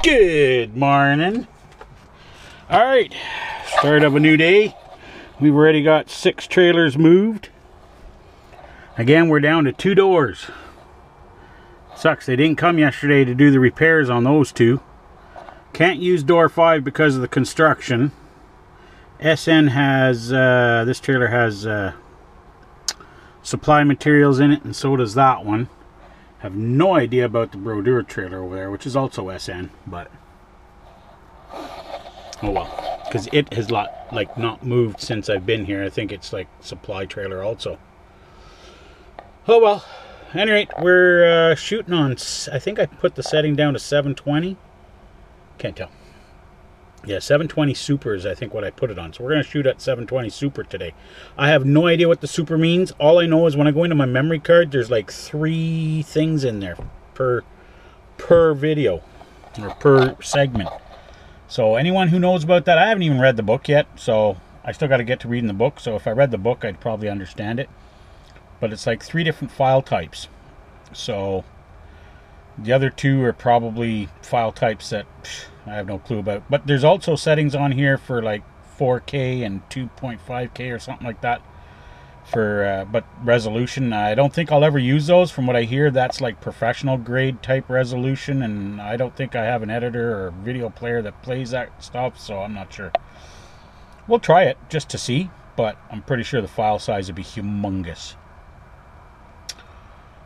Good morning. All right, start of a new day. We've already got 6 trailers moved. Again, we're down to 2 doors. Sucks they didn't come yesterday to do the repairs on those 2. Can't use door 5 because of the construction. SN has, this trailer has supply materials in it, and so does that one. Have no idea about the Brodeur trailer over there, which is also SN, but oh well, because it has not moved since I've been here. I think it's like supply trailer also. Oh well. Anyway, we're shooting on, I think I put the setting down to 720. Can't tell. Yeah, 720 Super is I think what I put it on. So we're going to shoot at 720 Super today. I have no idea what the Super means. All I know is when I go into my memory card, there's like 3 things in there per video or per segment. So anyone who knows about that, I haven't even read the book yet. So I still got to get to reading the book. So if I read the book, I'd probably understand it. But it's like 3 different file types. So the other 2 are probably file types that I have no clue about. But there's also settings on here for like 4K and 2.5K or something like that. For but resolution, I don't think I'll ever use those. From what I hear, that's like professional grade type resolution, and I don't think I have an editor or video player that plays that stuff, so I'm not sure. We'll try it just to see, but I'm pretty sure the file size would be humongous.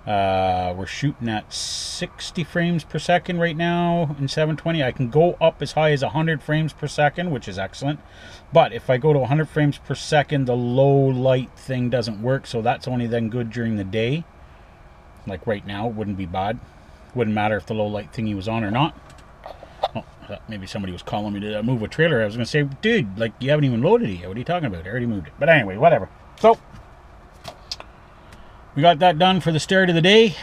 We're shooting at 60 frames per second right now in 720. I can go up as high as 100 frames per second, which is excellent. But if I go to 100 frames per second, the low light thing doesn't work, so that's only then good during the day. Like right now, it wouldn't be bad. Wouldn't matter if the low light thingy was on or not. Oh, I thought maybe somebody was calling me to move a trailer. I was going to say, dude, like you haven't even loaded it yet. What are you talking about? I already moved it. But anyway, whatever. So we got that done for the start of the day.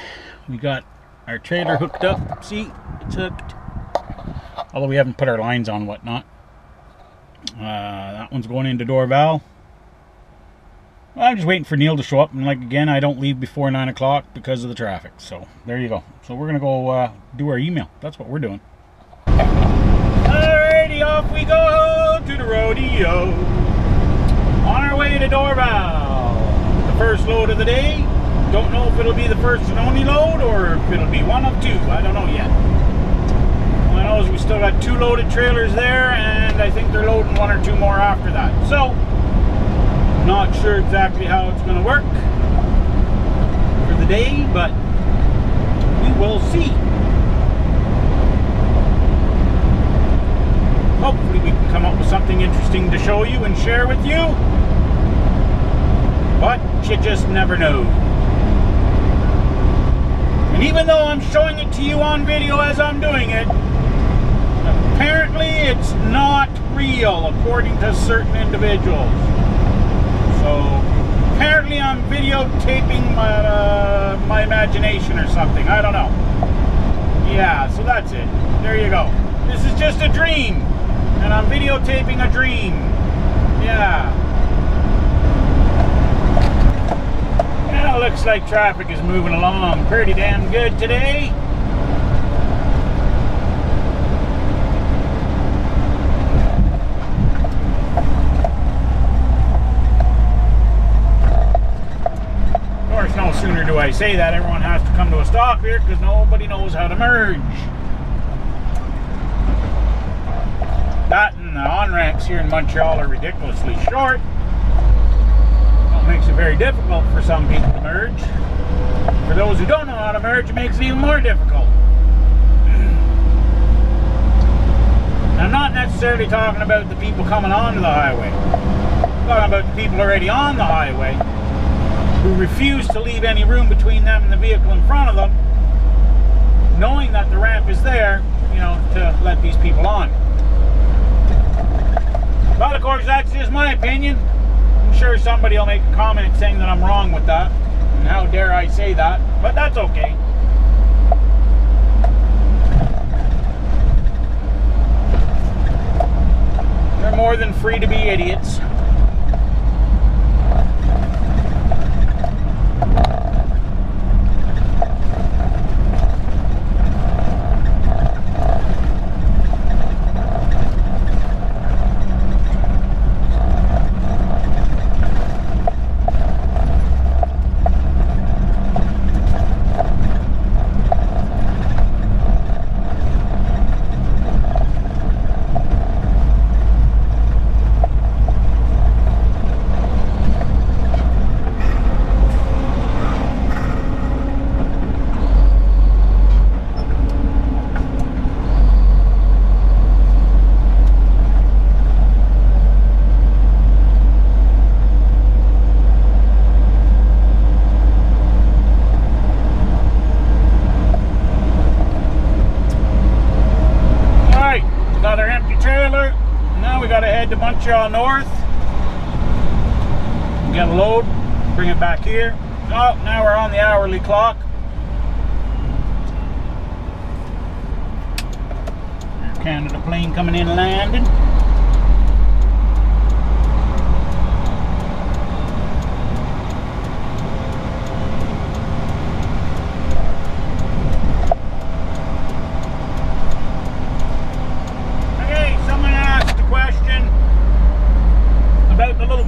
We got our trailer hooked up. See, it's hooked. Although we haven't put our lines on, whatnot. That one's going into door valve. Well, I'm just waiting for Neil to show up. And like again, I don't leave before 9 o'clock because of the traffic. So there you go. So we're gonna go do our email. That's what we're doing. Alrighty, off we go to the rodeo. On our way to door valve. The first load of the day. Don't know if it'll be the first and only load or if it'll be one of 2. I don't know yet. All I know is we still got 2 loaded trailers there, and I think they're loading 1 or 2 more after that. So, not sure exactly how it's going to work for the day, but we will see. Hopefully we can come up with something interesting to show you and share with you. But you just never know. And even though I'm showing it to you on video as I'm doing it, apparently it's not real according to certain individuals. So apparently I'm videotaping my imagination or something. I don't know. Yeah, so that's it. There you go. This is just a dream. And I'm videotaping a dream. Yeah. Well, looks like traffic is moving along pretty damn good today. Of course, no sooner do I say that, everyone has to come to a stop here because nobody knows how to merge. That and the on-ramps here in Montreal are ridiculously short. Makes it very difficult for some people to merge. For those who don't know how to merge, it makes it even more difficult. I'm not necessarily talking about the people coming onto the highway. I'm talking about the people already on the highway who refuse to leave any room between them and the vehicle in front of them, knowing that the ramp is there, you know, to let these people on. But of course, that's just my opinion. I'm sure somebody will make a comment saying that I'm wrong with that, and how dare I say that, but that's okay. They're more than free to be idiots. Another empty trailer. Now we gotta head to Montreal North. Get a load, bring it back here. Oh, now we're on the hourly clock. Air Canada plane coming in and landing.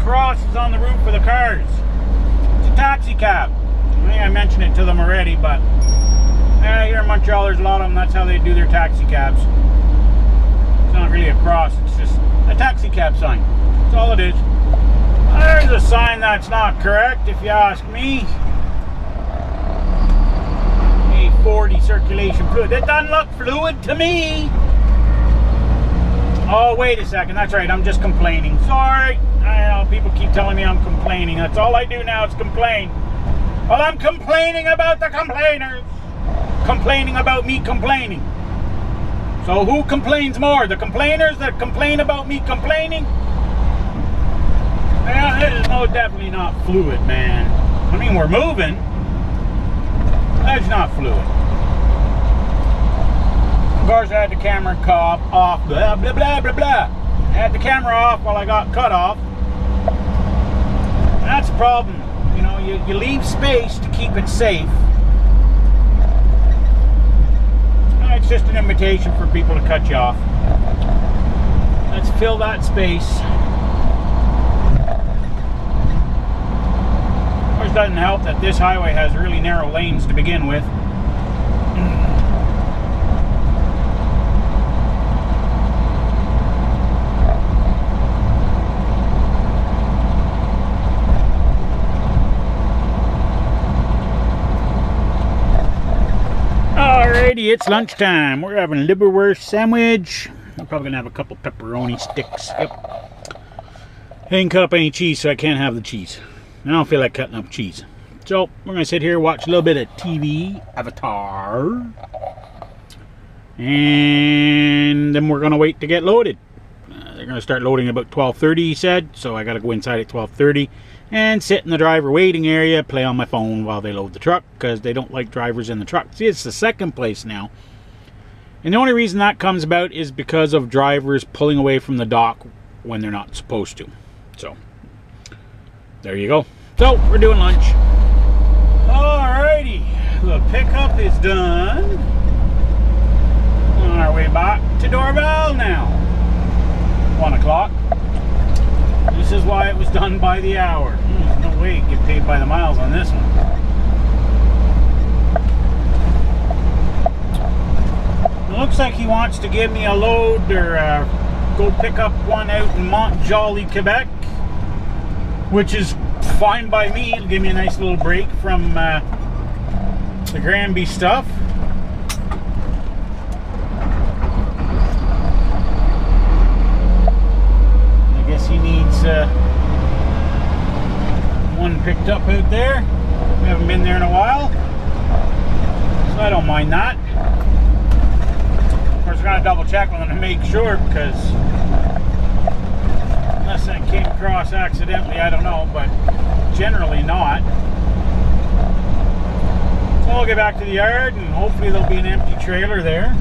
Crosses on the roof for the cars. It's a taxi cab. I think I mentioned it to them already, but here in Montreal there's a lot of them. That's how they do their taxi cabs. It's not really a cross, it's just a taxi cab sign. That's all it is. There's a sign that's not correct, if you ask me. A40 circulation fluid. It doesn't look fluid to me. Oh, wait a second. That's right. I'm just complaining. Sorry. I know people keep telling me I'm complaining. That's all I do now is complain. Well, I'm complaining about the complainers. Complaining about me complaining. So who complains more? The complainers that complain about me complaining? Yeah, it is definitely not fluid, man. I mean, we're moving. That's not fluid. Of course, I had the camera off, blah, blah, blah, blah, blah. I had the camera off while I got cut off. And that's the problem. You know, you leave space to keep it safe. It's just an invitation for people to cut you off. Let's fill that space. Of course, it doesn't help that this highway has really narrow lanes to begin with. Alrighty, it's lunchtime. We're having a liverwurst sandwich. I'm probably gonna have a couple pepperoni sticks. Yep. I didn't cut up any cheese, so I can't have the cheese. I don't feel like cutting up cheese. So we're gonna sit here, watch a little bit of TV, Avatar, and then we're gonna wait to get loaded. They're gonna start loading about 12:30, he said. So I gotta go inside at 12:30. And sit in the driver waiting area, play on my phone while they load the truck, because they don't like drivers in the truck. See, it's the second place now. And the only reason that comes about is because of drivers pulling away from the dock when they're not supposed to. So, there you go. So, we're doing lunch. Alrighty, the pickup is done. On our way back to Dorval now. 1 o'clock. This is why it was done by the hour. There's no way you get paid by the miles on this one. It looks like he wants to give me a load or go pick up one out in Mont-Joli, Quebec, which is fine by me. It'll give me a nice little break from the Granby stuff. He needs one picked up out there. We haven't been there in a while, so I don't mind that. Of course, I gotta double check with them to make sure, because unless that came across accidentally, I don't know, but generally not. So I'll get back to the yard and hopefully there'll be an empty trailer there.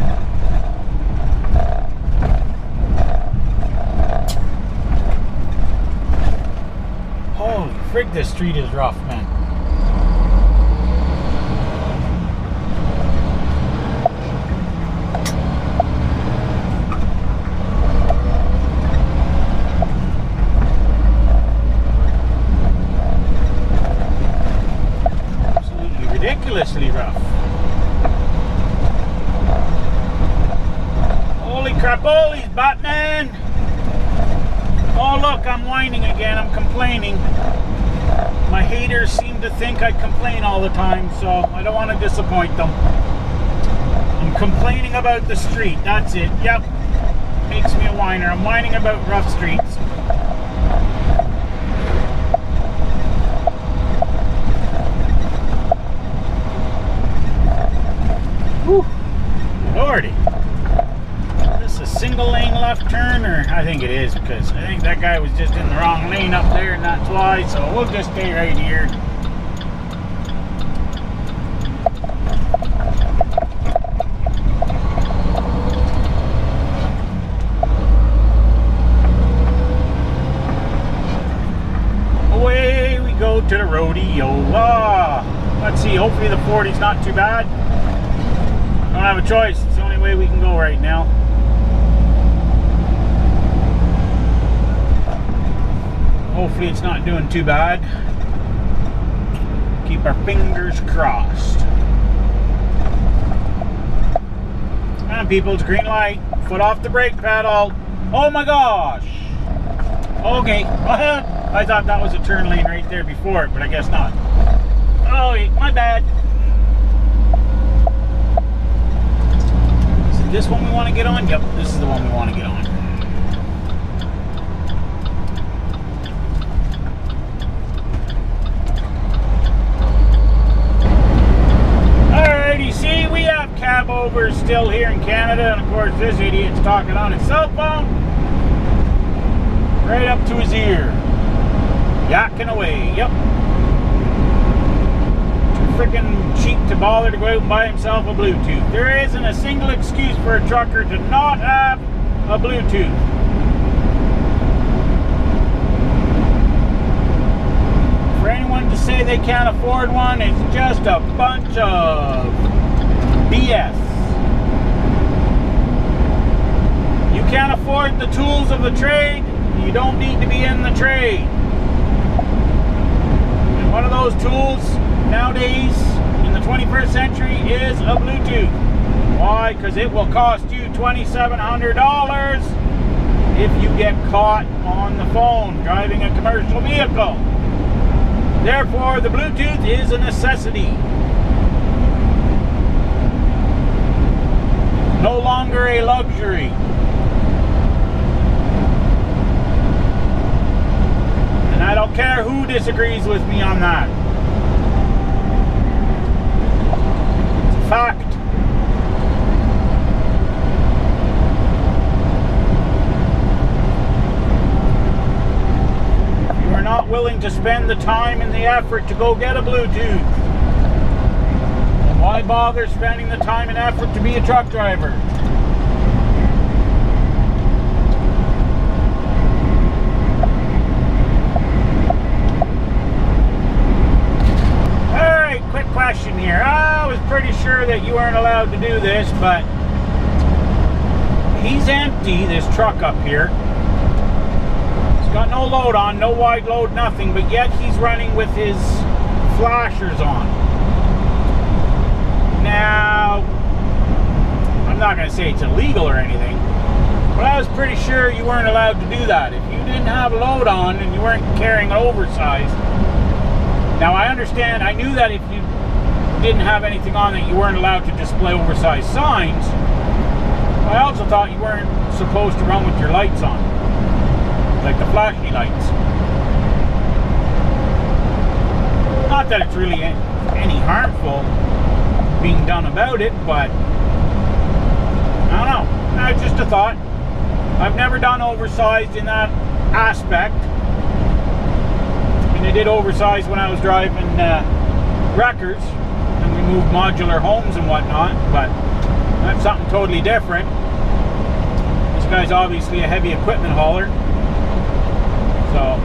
Holy frig, this street is rough, man. Absolutely ridiculously rough. Holy crapoles, Batman! Oh look, I'm whining again, I'm complaining. My haters seem to think I complain all the time, so I don't want to disappoint them. I'm complaining about the street, that's it. Yep, makes me a whiner. I'm whining about rough streets. Whew, lordy. This is a single lane left turn, or I think it is, because I think that guy was just in the wrong lane up there, and that's why. So we'll just stay right here. Away we go to the rodeo. Let's see, hopefully the 40's not too bad. Don't have a choice, it's the only way we can go right now. Hopefully it's not doing too bad. Keep our fingers crossed. Come on people, it's green light. Foot off the brake pedal. Oh my gosh! Okay, I thought that was a turn lane right there before it, but I guess not. Oh, my bad. Is it this one we want to get on? Yep, this is the one we want to get on. Alrighty, see, we have cab overs still here in Canada, and of course this idiot's talking on his cell phone right up to his ear. Yakking away, yep. Freaking cheap to bother to go out and buy himself a Bluetooth. There isn't a single excuse for a trucker to not have a Bluetooth. For anyone to say they can't afford one, it's just a bunch of BS. You can't afford the tools of the trade, you don't need to be in the trade. And one of those tools nowadays, in the 21st century, is a Bluetooth. Why? Because it will cost you $2,700 if you get caught on the phone driving a commercial vehicle. Therefore, the Bluetooth is a necessity. No longer a luxury. And I don't care who disagrees with me on that. Fact. If you are not willing to spend the time and the effort to go get a Bluetooth, then why bother spending the time and effort to be a truck driver? Quick question here. I was pretty sure that you weren't allowed to do this, but he's empty, this truck up here. He's got no load on, no wide load, nothing, but yet he's running with his flashers on. Now, I'm not going to say it's illegal or anything, but I was pretty sure you weren't allowed to do that. If you didn't have a load on and you weren't carrying oversized. Now I understand, I knew that if you didn't have anything on that you weren't allowed to display oversized signs. I also thought you weren't supposed to run with your lights on, like the flashy lights. Not that it's really any harmful being done about it, but I don't know, it's just a thought. I've never done oversized in that aspect. I did oversize when I was driving wreckers, and we moved modular homes and whatnot, but that's something totally different. This guy's obviously a heavy equipment hauler, so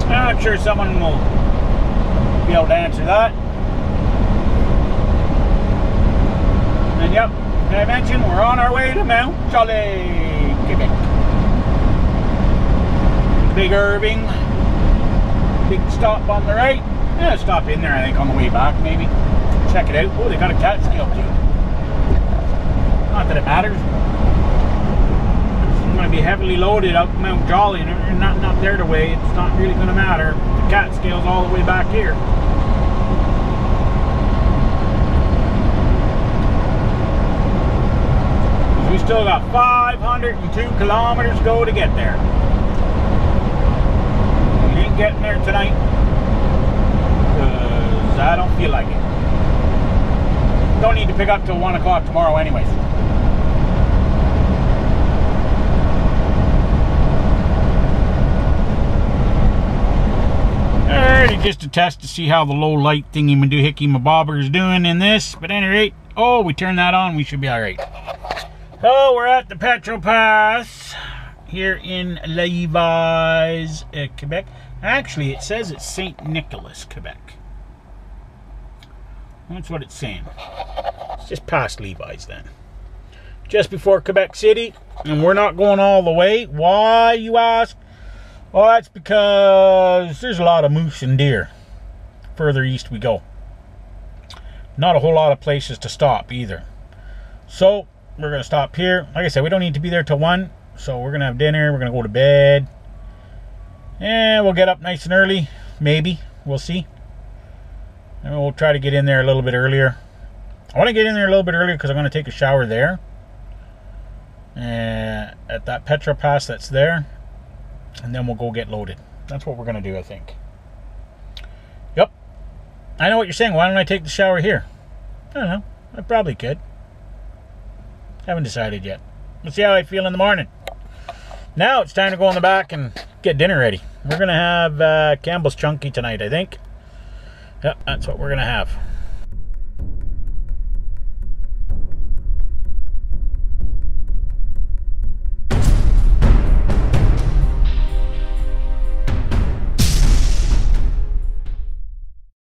I'm sure someone will be able to answer that. And yep, did I mention we're on our way to Mount Jolly, Quebec. Big Irving. Big stop on the right. Yeah, stop in there, I think, on the way back, maybe. Check it out. Oh, they got a cat scale, too. Not that it matters. It's going to be heavily loaded up Mount Jolly, and they're not there to weigh. It's not really going to matter. The cat scale's all the way back here. We still got 502 kilometers to go to get there. Getting there tonight because I don't feel like it. Don't need to pick up till 1 o'clock tomorrow anyways. just a test to see how the low light thingy madoohickey mabobber is doing in this. But at any rate, oh, we turn that on, we should be all right. Oh, we're at the Petrol Pass here in Levi's, Quebec. Actually, it says it's St. Nicholas, Quebec. That's what it's saying. It's just past Levi's then. Just before Quebec City, and we're not going all the way. Why, you ask? Well, that's because there's a lot of moose and deer further east we go. Not a whole lot of places to stop either. So, we're going to stop here. Like I said, we don't need to be there till 1. So, we're going to have dinner. We're going to go to bed. And we'll get up nice and early. Maybe. We'll see. And we'll try to get in there a little bit earlier. I want to get in there a little bit earlier because I'm going to take a shower there. At that Petrol Pass that's there. And then we'll go get loaded. That's what we're going to do, I think. Yep. I know what you're saying. Why don't I take the shower here? I don't know. I probably could. Haven't decided yet. We'll see how I feel in the morning. Now it's time to go in the back and get dinner ready. We're going to have Campbell's Chunky tonight, I think. Yep, that's what we're going to have.